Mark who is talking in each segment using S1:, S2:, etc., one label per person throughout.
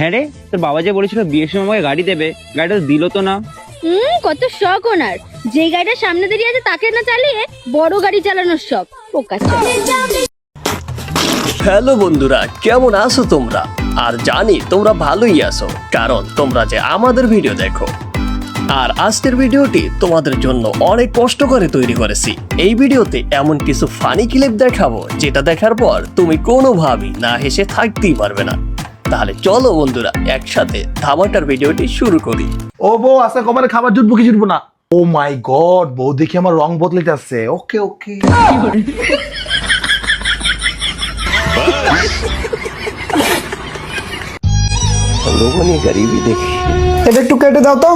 S1: হ্যাঁ রে, তোর বাবা যে বলেছিল বিয়ের সময় আমাকে গাড়ি দেবে, গাড়িটা তো দিল তো না।
S2: কত শখ ওনার, যে গাড়িটা সামনে দাঁড়িয়ে আছে তাকে না চালিয়ে বড় গাড়ি চালানোর শখ।
S3: হ্যালো বন্ধুরা, কেমন আছো তোমরা? আর জানি তোমরা ভালোই আছো, কারণ তোমরা যে আমাদের ভিডিও দেখো। আর আজকের ভিডিওটি তোমাদের জন্য অনেক কষ্ট করে তৈরি করেছি। এই ভিডিওতে এমন কিছু ফানি ক্লিপ দেখাবো যেটা দেখার পর তুমি কোনোভাবেই না হেসে থাকতেই পারবে না। তাহলে চলো বন্ধুরা, একসাথে ধামাকার ভিডিওটি শুরু করি।
S4: ও বউ, আজকে কমারে খাবার জুটবো কি জুটবো না? ও মাই গড, বউ দেখি আমার রং বদলে যাচ্ছে। ওকে ওকে,
S3: लोगों ने गरीबी देखी।
S4: এটা একটু কেটে দাও তো।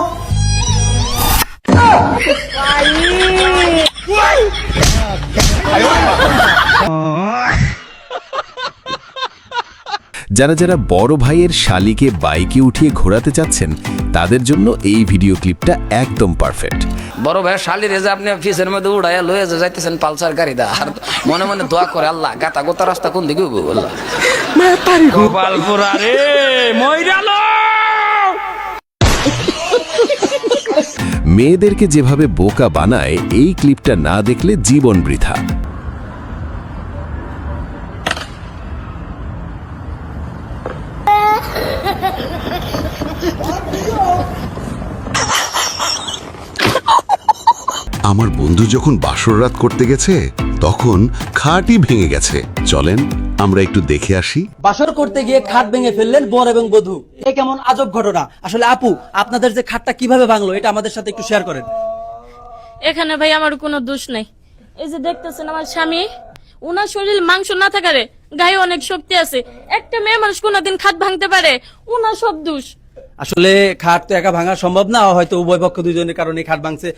S5: যারা যারা বড় ভাইয়ের শালিকে বাইকে উঠিয়ে ঘোরাতে চাচ্ছেন তাদের জন্য এই ভিডিও ক্লিপটা একদম পারফেক্ট।
S6: বড় ভাই শালি রেজা আপনি অফিসের মধ্যে উড়াইয়া লয়ে যাইতেছেন পালসার গাড়িটা, আর মনে মনে দোয়া করে আল্লাহ গাতা গোতা রাস্তা কোন দিকে বললা গোপালপুরা রে মইরালো।
S5: মেয়েদেরকে যেভাবে বোকা বানায় এই ক্লিপটা না দেখলে জীবন বৃথা।
S7: আমার বন্ধু যখন বাসর রাত করতে গেছে তখন খাটই ভেঙে গেছে। চলেন আমরা একটু দেখে আসি।
S8: বাসর করতে গিয়ে খাট ভেঙে ফেললেন বর এবং বধূ। এ কেমন আজব ঘটনা! আসলে আপু, আপনাদের যে খাটটা কিভাবে ভাঙলো এটা আমাদের সাথে একটু শেয়ার করেন।
S9: এখানে ভাই আমার কোনো দোষ নাই। এই যে দেখতেছেন আমার স্বামী, ওনার শরীর মাংস না থাকারে গায়ে অনেক শক্তি আছে। একটা মেয়ে মানুষ কোনোদিন খাট ভাঙতে পারে? ওনার সব দোষ।
S8: আসলে খাট তো একা ভাঙা সম্ভব না, হয়তো উভয় পক্ষ দুজনের কারণে খাট ভাঙছে।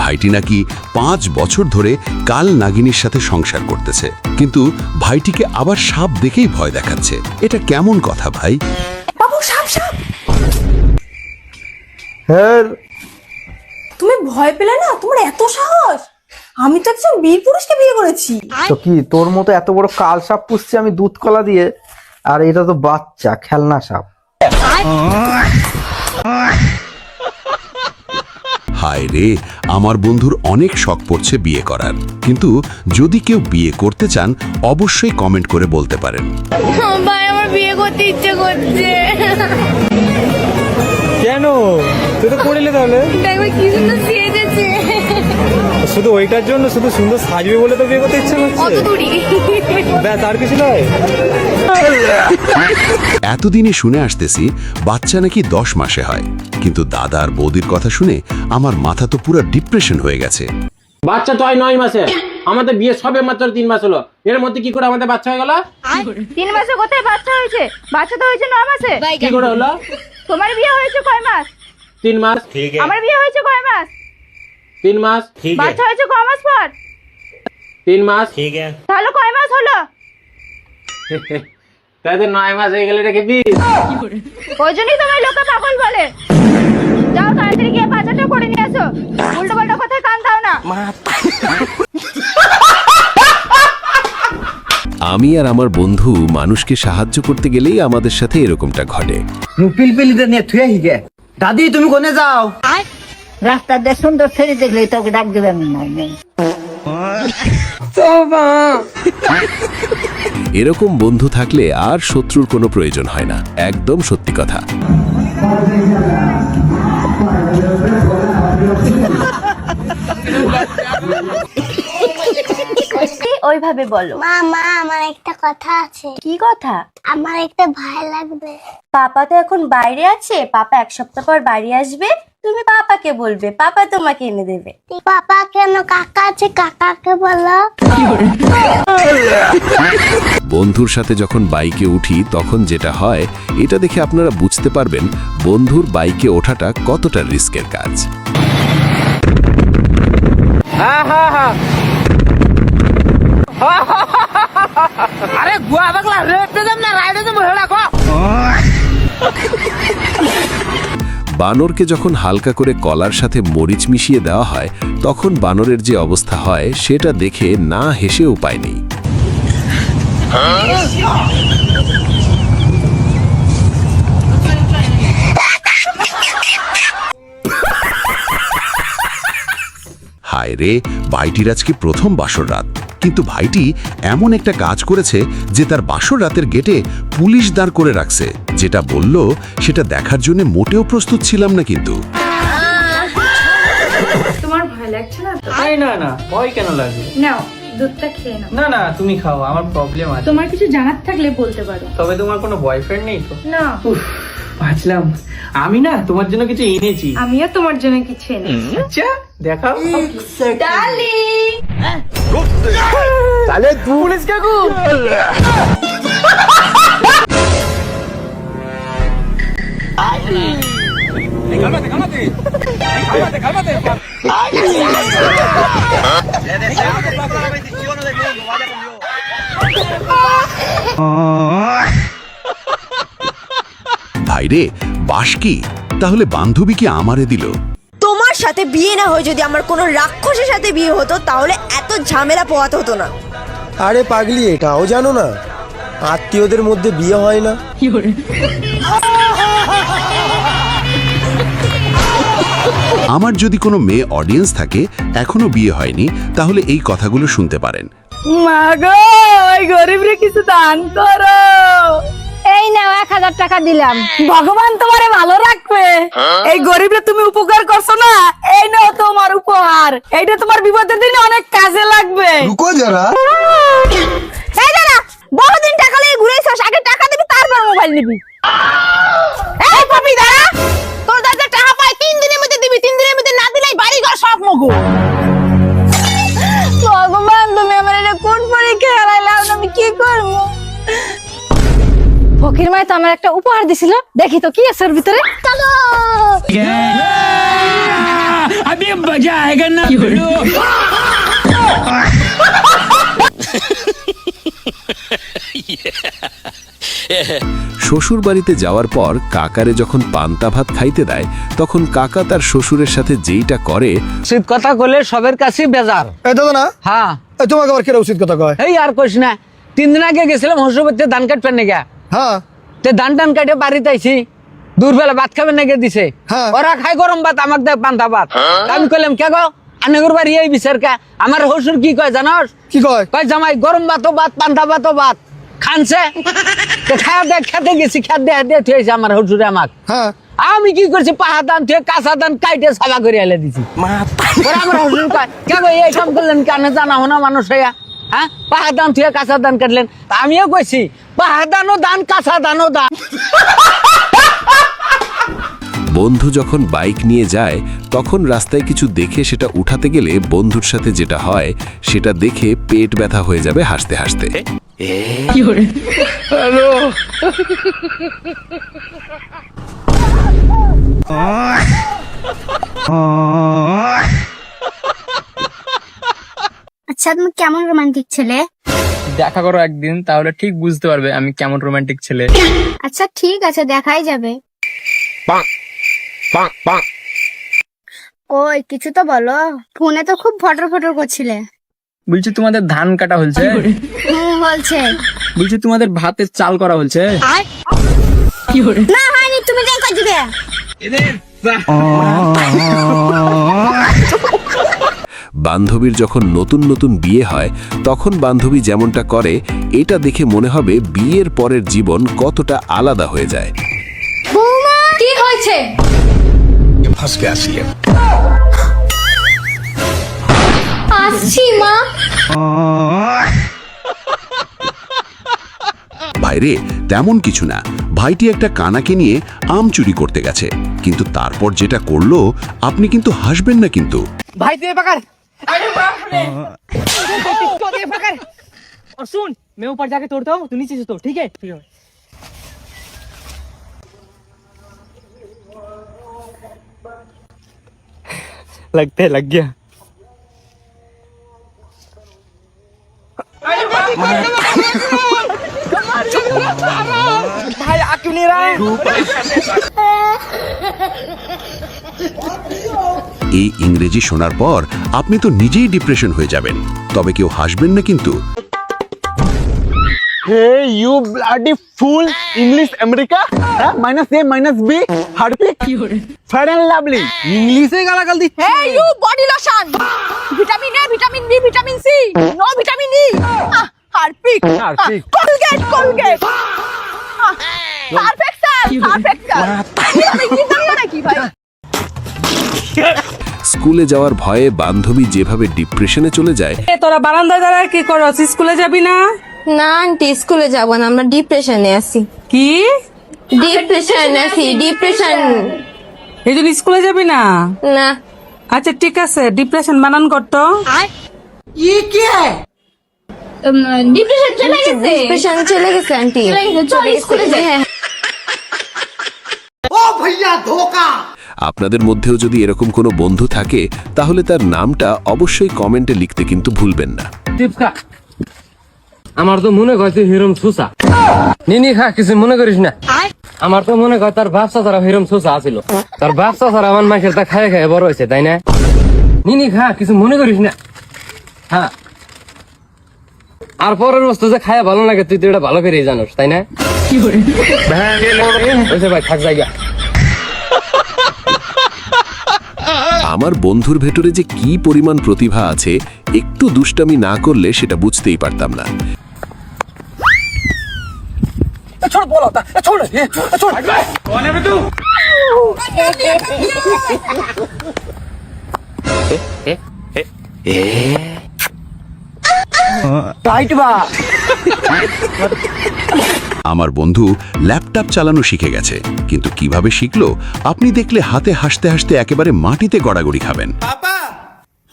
S7: ভাইটি নাকি 5 বছর ধরে কাল নাগিনীর সাথে সংসার করতেছে, কিন্তু ভাইটিকে আবার সাপ দেখেই ভয় দেখাচ্ছে। এটা কেমন কথা ভাই?
S10: বাবু, সাপ সাপ!
S4: হ্যাঁ,
S10: তুমি ভয় পেলে না? তোমার এত সাহস! আমি তো একজন বীর পুরুষকে বিয়ে করেছি।
S11: তো কি তোর মতো এত বড় কাল সাপ পুষছি আমি দুধ কলা দিয়ে, আর এটা তো বাচ্চা খেলনা সাপ।
S7: হায় রে, আমার বন্ধুর অনেক শখ পড়ছে বিয়ে করার, কিন্তু যদি কেউ বিয়ে করতে চান অবশ্যই কমেন্ট করে বলতে পারেন।
S2: ভাই, আমার বিয়ে করতে ইচ্ছে করছে।
S12: কেন? তুই তো পড়লে তাহলে
S2: দেখবে কি সুন্দর সেজেছে।
S12: শুধু ওইটার জন্য, শুধু সুন্দর সাজবে বলে তো বিয়ে করতে ইচ্ছে করছে? তার কিছু নয়।
S7: এতদিনে শুনে আসতেছি বাচ্চা নাকি 10 মাসে হয়, কিন্তু দাদা আর বৌদির কথা শুনে আমার মাথা তো পুরো ডিপ্রেশন হয়ে গেছে।
S13: বাচ্চা তো হয় 9 মাসে, আমাদের বিয়ে সবে মাত্র 3 মাস হলো। এর মধ্যে কি করে আমাদের বাচ্চা হয়ে গেল?
S2: 3 মাসে কোথায় বাচ্চা হয়েছে? বাচ্চা তো হয়েছে 9 মাসে।
S13: কি করে হলো?
S2: তোমার বিয়ে হয়েছে কয় মাস?
S13: 3 মাস।
S2: আমার বিয়ে হয়েছে কয় মাস?
S13: 3 মাস।
S2: বাচ্চা হয়েছে কয় মাস পর?
S13: 3 মাস।
S2: তাহলে কয় মাস হলো?
S13: তাই তো 9 মাস হয়ে গেলে রেখে দি।
S2: ওই জন্যই তোমার লোকে পাগল বলে। যাও তাড়াতাড়ি গিয়ে বাচ্চাটা করে নিয়ে আসো, উল্টো পাল্টা কথায় কান দাও না।
S5: আমি আর আমার বন্ধু মানুষকে সাহায্য করতে গেলেই আমাদের সাথে এরকমটা ঘটে।
S11: পিলপিলিতে নিয়ে থুয়ে হিগে। দাদি, তুমি কোনে যাও?
S10: রাস্তার দিয়ে সুন্দর ছেড়ে দেখলে তোকে ডাক দেবে আমি না।
S5: এরকম বন্ধু থাকলে আর শত্রুর কোনো প্রয়োজন হয় না। একদম সত্যি কথা।
S2: ওইভাবে বলো।
S10: মা, আমার একটা কথা আছে।
S2: কি কথা?
S10: আমার একটা ভাই লাগবে।
S2: পাপা তো এখন বাইরে আছে, পাপা 1 সপ্তাহ পর বাড়ি আসবে। তুমি পাপাকে বলবে, পাপা তোমাকে এনে দেবে।
S10: পাপা কেন? কাকা আছে, কাকাকে বলো।
S5: বন্ধুর সাথে যখন বাইকে উঠি তখন যেটা হয় এটা দেখে আপনারা বুঝতে পারবেন বন্ধুর বাইকে ওঠাটা কতটা রিস্কের কাজ।
S8: আরে গুয়া বাগলা রেপতে দেন না, রাইডে দেব হেডা কো।
S5: বানরকে যখন হালকা করে কলার সাথে মরিচ মিশিয়ে দেওয়া হয় তখন বানরের যে অবস্থা হয় সেটা দেখে না হেসে উপায় নেই।
S7: রে, ভাইটির আজকে প্রথম বাসর রাত, কিন্তু ভাইটি এমন একটা কাজ করেছে যে তার বাসর রাতের গেটে পুলিশ দাঁড় করে রাখছে। যেটা বলল সেটা দেখার জন্য মোটেও প্রস্তুত ছিলাম না কিন্তু।
S10: তোমার ভয় লাগছে না তো?
S12: না না, ভয় কেন লাগবে?
S10: নাও দুধটা খেয়ে নাও।
S12: না না, তুমি খাও, আমার প্রবলেম আছে।
S10: তোমার কিছু জানার থাকলে বলতে পারো।
S12: তবে তোমার কোনো বয়ফ্রেন্ড নেই তো?
S10: না।
S12: বাঁচলাম। আমি না তোমার জন্য কিছু এনেছি।
S10: আমিও তোমার জন্য কিছু এনেছি।
S12: আচ্ছা দেখাও।
S10: ডার্লিং
S4: তাহলে পুলিশ কাকু
S7: ভাইরে, বাস কি? তাহলে বান্ধবী কি আমারে দিল?
S10: তোমার সাথে বিয়ে না হয়ে যদি আমার কোনো রাক্ষসের সাথে বিয়ে হতো তাহলে এত ঝামেলা পোহাতে হতো না।
S11: আরে পাগলি, এটাও জানো না আত্মীয়দের মধ্যে বিয়ে হয় না?
S7: আমার যদি কোনো মেয়ে অডিয়েন্স থাকে, এখনো বিয়ে হয়নি, তাহলে এই কথাগুলো শুনতে পারেন।
S10: মা গো, ওই গরিবরে কিছু দান করো। এই নাও 1000 টাকা দিলাম, ভগবান তোমারে ভালো রাখবে। এই গরিবরে তুমি উপকার করছো না, এই নাও তোমার উপহার। এইটা তোমার বিপদের দিনে অনেক কাজে লাগবে।
S4: রুকো যারা,
S10: এই দাঁড়া, বহুদিন টাকা নিয়ে ঘুরেছিস, আগে টাকা দিবি তারপর মোবাইল নিবি। এই পাপি দাঁড়া, তোর দাদা টাকা পায় 3 দিনের মধ্যে দিবি, 3 দিনের মধ্যে না দিলেই বাড়ি ঘর সব মগু। ভগবান, তুমি আমার এটা কোন পরীক্ষা হারাইলাম, আমি কি করব? ফকির মাই তো আমার একটা উপহার দিছিল, দেখি তো কি আছে ওর ভিতরে। চলো
S6: अभी मजा आएगा ना भिड़ो।
S5: শ্বশুর বাড়িতে যাওয়ার পর কাকারে যখন পান্তা ভাত খাইতে দেয়, তখন কাকা তার শ্বশুরের সাথে যেইটা করে,
S8: উচিত কথা কইলে সবের কাছেই বেজার।
S4: এই দাদা না,
S8: হ্যাঁ,
S4: তোমাকে আবার কেন উচিত কথা কয়?
S8: এই আর কইস না, 3 দিন আগে গেছিলাম হসুরবাড়িতে ধান কাটবেন নাকি।
S4: হ্যাঁ,
S8: তে ধান টান কাটে বাড়িতে আইছি, দুপুরবেলা ভাত খাবেন নাকি দিছে।
S4: হ্যাঁ।
S8: ওরা খায় গরম ভাত, আমাকে দেয় পান্তা ভাত। আমি কইলাম কে গো, আনেগর বাড়ি এই বিচার কা? আমার হসুর কি কয় জানোস?
S4: কি কয়?
S8: কয় জামাই গরম ভাতও ভাত, পান্তা ভাতও ভাত খানছে। খায়া দেখ, খেতে গেছি, খেত দেয়া দিয়ে থুয়েছে আমার হসুরে আমাক।
S4: হ্যাঁ,
S8: আমি কি করছি, পাহা ধান থুয়ে কাঁচা ধান কাইটে সাবা করে এলে দিছি। ওরা আমার হসুর কয় কে গো, এই কাম করলেন কেন? জানা হোনা মানুষ হইয়া, হ্যাঁ, পাহা ধান থুয়ে কাঁচা ধান কাটলেন। আমিও কইছি পাহা ধানও দান, কাঁচা ধানও দান।
S5: বন্ধু যখন বাইক নিয়ে যায়, তখন রাস্তায় কিছু দেখে সেটা উঠাতে গেলে বন্ধুর সাথে যেটা হয় সেটা দেখে পেট ব্যথা হয়ে যাবে হাসতে হাসতে।
S10: আচ্ছা, তুমি কেমন রোমান্টিক ছেলে?
S12: দেখা করো একদিন, তাহলে ঠিক বুঝতে পারবে আমি কেমন রোমান্টিক ছেলে।
S10: আচ্ছা ঠিক আছে, দেখাই যাবে। কই কিছু তো বলো, ফোনে তো খুব ফটর ফটর করছিলে।
S12: বলছি তোমাদের ধান কাটা হচ্ছে?
S10: বলছে।
S12: বলছি তোমাদের ভাতের চাল করা হচ্ছে?
S10: না হয়নি, তুমি যাও কাজ দিবে।
S5: বান্ধবীর যখন নতুন নতুন বিয়ে হয়, তখন বান্ধবী যেমনটা করে, এটা দেখে মনে হবে বিয়ের পরের জীবন কতটা আলাদা হয়ে যায়।
S2: কি হয়েছে? আসছি মা।
S7: ভাইরে, তেমন কিছু না, ভাইটি একটা কানাকে নিয়ে আম চুরি করতে গেছে, কিন্তু তারপর যেটা করলো আপনি কিন্তু হাসবেন না কিন্তু।
S8: ভাই তুই पकड़, अरे बाप रे, तो दे पकड़। और सुन, मैं ऊपर जाके तोड़ता हूँ, तू नीचे से तोड़, ठीक है? ठीक है।
S12: लगता है लग गया।
S8: भाई आ क्यों नहीं रहा है?
S7: এই ইংরেজি শোনার পর আপনি তো নিজেই ডিপ্রেশন হয়ে যাবেন, তবে কেউ হাসবেন না কিন্তু।
S12: Hey, you bloody fool! English America? Minus A, minus B, Harpic, Fair and Lovely. English এ গালাগাল দিচ্ছে।
S2: Hey, you body lotion! Vitamin A, vitamin B, vitamin C, no vitamin E. Harpic.
S12: Harpic.
S2: Colgate. Perfect, sir. আমি কি জানি নাকি ভাই?
S5: স্কুলে যাওয়ার ভয়ে বান্ধবী যেভাবে ডিপ্রেশনে চলে যায়,
S10: তোরা বারান্দায় দাঁড়ায় কি করছ? স্কুলে যাবি না?
S2: না আন্টি স্কুলে যাব না, আমরা ডিপ্রেশনে আছি।
S10: কি
S2: ডিপ্রেশন।
S10: এই জন্য স্কুলে যাবি না?
S2: না
S10: আচ্ছা ঠিক আছে, ডিপ্রেশন বানান করতো।
S2: ডিপ্রেশন চলে গেছে আন্টি। চল স্কুলে যাই।
S5: আপনাদের মধ্যেও যদি এরকম কোনো বন্ধু থাকে তাহলে তার নামটা অবশ্যই কমেন্টে লিখতে কিন্তু ভুলবেন না।
S13: আমার তো মনে হয় হিরম সুসা নিনি খা, কিছু মনে করিস না। আমার তো মনে হয় তার ব্যবসা তারা হিরম সুসা আছিল, তার ব্যবসা তারা আমার মাসের তা খায় খায় বড় হয়েছে, তাই না? নিনি খা, কিছু মনে করিস না। হ্যাঁ, আর পরের বস্তু যে খায়া ভালো লাগে তুই তো এটা ভালো করে জানোস, তাই না? ভাই থাক জায়গা।
S5: আমার বন্ধুর ভেতরে যে কি পরিমাণ প্রতিভা আছে, একটু দুষ্টামি না করলে সেটা বুঝতেই পারতাম না।
S7: আমার বন্ধু ল্যাপটপ চালানো শিখে গেছে, কিন্তু কিভাবে শিখলো আপনি দেখলে হাতে হাসতে হাসতে একেবারে মাটিতে গড়াগড়ি খাবেন।
S12: पापा,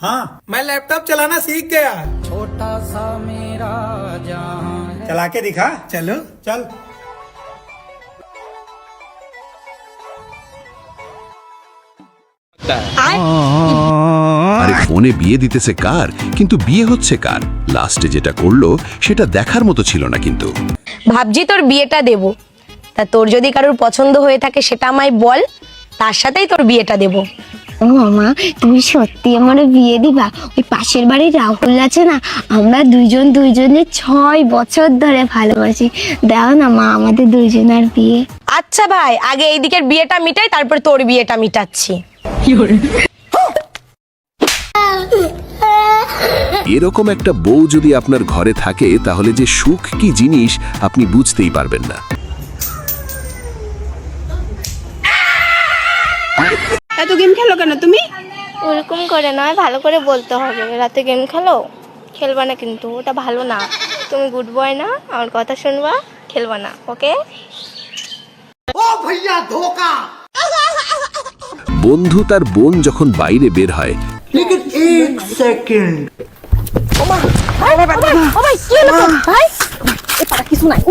S12: हाँ, मैं लैपटॉप चलाना सीख गया। छोटा सा मेरा जहां चला के दिखा, चलो चल।
S7: আরে ফোনে বিয়ে দিতেছে কার, কিন্তু বিয়ে হচ্ছে কার? লাস্টে যেটা করলো সেটা দেখার মতো ছিল না কিন্তু।
S10: ভাবছি তোর বিয়েটা দেব, তা তোর যদি কারোর পছন্দ হয়ে থাকে সেটা আমায় বল, তার সাথেই তোর বিয়েটা দেব।
S2: ও মামা, তুমি সত্যি আমার বিয়ে দিবা? ওই পাশের বাড়ির রাহুল আছে না, আমরা দুইজনে 6 বছর ধরে ভালোবাসি। দাও না মা, আমাদের দুইজনের বিয়ে।
S10: আচ্ছা ভাই, আগে এই দিকের বিয়েটা মিটাই, তারপর তোর বিয়েটা মিটাচ্ছি।
S5: এরকম একটা বউ যদি আপনার ঘরে থাকে তাহলে যে সুখ কি জিনিস আপনি বুঝতেই পারবেন না।
S10: এত গেম খেলো কেন তুমি?
S2: ওরকম করে নয়, ভালো করে বলতে হবে। রাতে গেম খেলো, খেলবা না কিন্তু, ওটা ভালো না। তুমি গুড বয় না, আমার কথা শুনবা, খেলবা না, ওকে?
S5: বন্ধু তার বোন যখন বাইরে বের হয়,
S2: কিছু নাই।